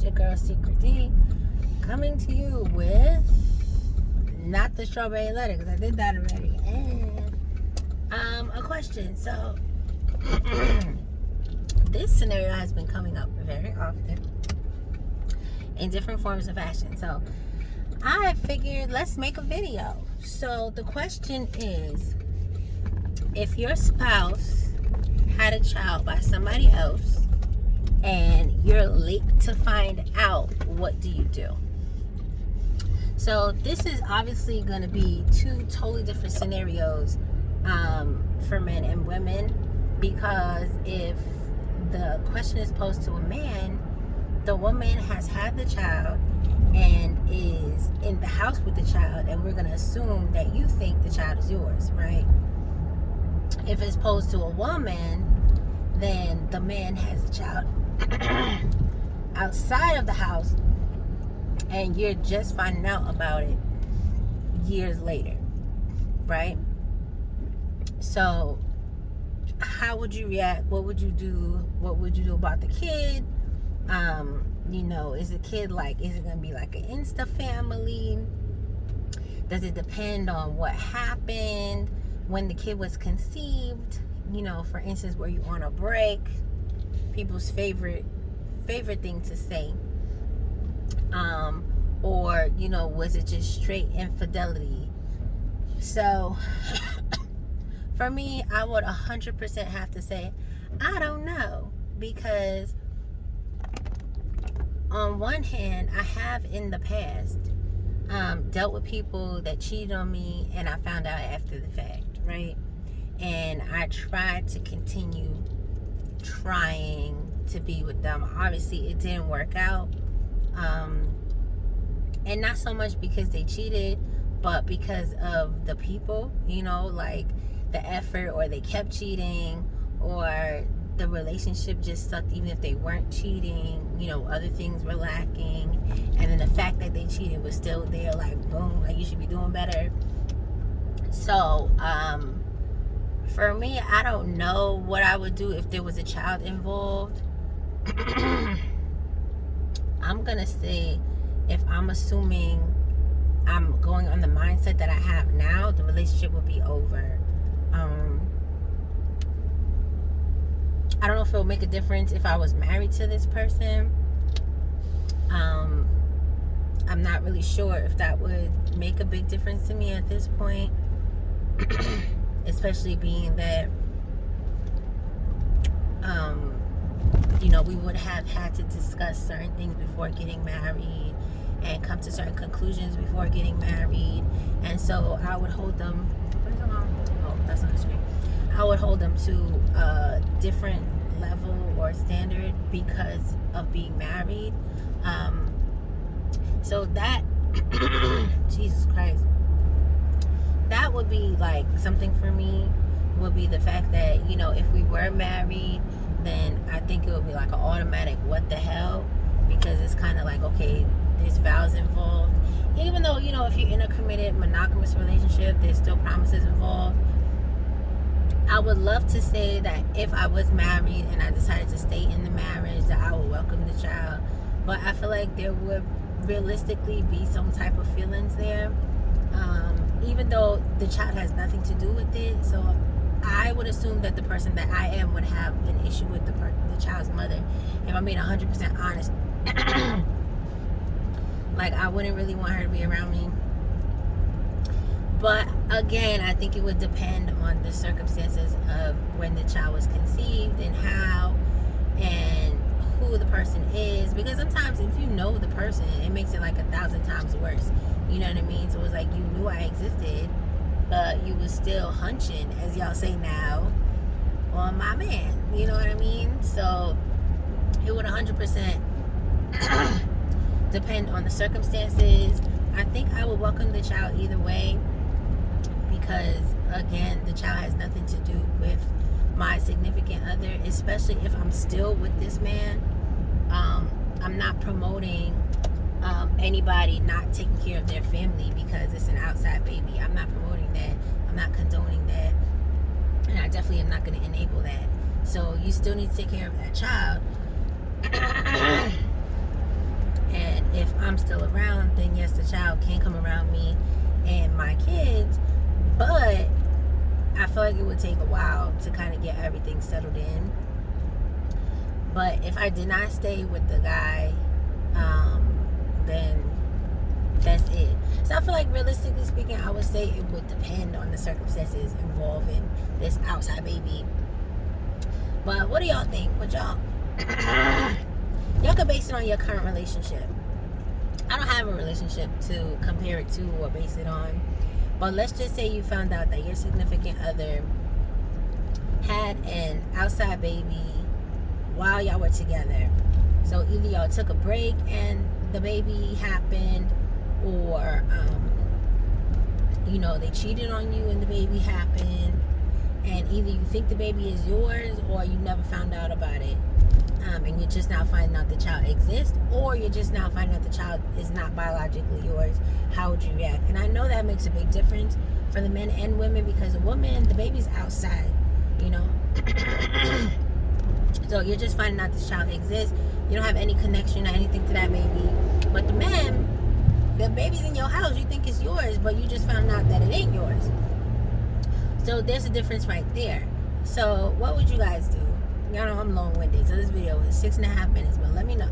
your girl SeekretD, coming to you with not the strawberry letter, because I did that already, and a question. So this scenario has been coming up very often in different forms of fashion, so I figured let's make a video. So the question is, if your spouse had a child by somebody else and you're late to find out, what do you do? So this is obviously going to be two totally different scenarios for men and women, because if the question is posed to a man, the woman has had the child and is in the house with the child, and we're going to assume that you think the child is yours, right? If it's posed to a woman, then the man has a child outside of the house and you're just finding out about it years later, right? So how would you react? What would you do? What would you do about the kid? Is the kid is it gonna be like an insta family? Does it depend on what happened when the kid was conceived? For instance, were you on a break? People's favorite thing to say. Or was it just straight infidelity? So for me, I would 100% have to say I don't know, because on one hand, I have in the past dealt with people that cheated on me, and I found out after the fact, right? And I tried to continue trying to be with them. Obviously, it didn't work out. And not so much because they cheated, but because of the people, the effort, or they kept cheating, or the relationship just sucked even if they weren't cheating. Other things were lacking, and then the fact that they cheated was still there, boom, you should be doing better. So for me, I don't know what I would do if there was a child involved. I'm gonna say, if I'm assuming I'm going on the mindset that I have now, the relationship will be over. I don't know if it will make a difference if I was married to this person. I'm not really sure if that would make a big difference to me at this point. Especially being that we would have had to discuss certain things before getting married and come to certain conclusions before getting married. And so I would hold them, that's on the screen. I would hold them to a different level or standard because of being married. So that Jesus Christ, that would be something for me, would be the fact that if we were married, then I think it would be an automatic what the hell, because it's kind of okay, there's vows involved. Even though if you're in a committed monogamous relationship, there's still promises involved. I would love to say that if I was married and I decided to stay in the marriage, that I would welcome the child, but I feel like there would realistically be some type of feelings there, even though the child has nothing to do with it. So I would assume that the person that I am would have an issue with the child's mother, if I'm being 100% honest. I wouldn't really want her to be around me. But again, I think it would depend on the circumstances of when the child was conceived and how and who the person is, because sometimes if you know the person, it makes it 1,000 times worse. You know what I mean? So it's you knew I existed, but you was still hunching, as y'all say now, on my man. You know what I mean? So it would 100% depend on the circumstances. I think I would welcome the child either way, because again, the child has nothing to do with my significant other, especially if I'm still with this man. I'm not promoting anybody not taking care of their family because it's an outside baby. I'm not promoting that. I'm not condoning that. And I definitely am not going to enable that. So you still need to take care of that child. if I'm still around, then yes, the child can come around me and my kids, but I feel like it would take a while to kind of get everything settled in. But if I did not stay with the guy, then that's it. So I feel like, realistically speaking, I would say it would depend on the circumstances involving this outside baby. But what do y'all think? Would y'all could base it on your current relationship. I don't have a relationship to compare it to or base it on, but let's just say you found out that your significant other had an outside baby while y'all were together. So either y'all took a break and the baby happened, or they cheated on you and the baby happened, and either you think the baby is yours or you never found out about it, and you're just now finding out the child exists, or you're just now finding out the child is not biologically yours. How would you react? And I know that makes a big difference for the men and women, because a woman, the baby's outside, so you're just finding out this child exists. You don't have any connection or anything to that baby. But the man, the baby's in your house, you think it's yours, but you just found out that it ain't yours. So there's a difference right there. So what would you guys do? Y'all know I'm long-winded, so this video is 6.5 minutes, but let me know.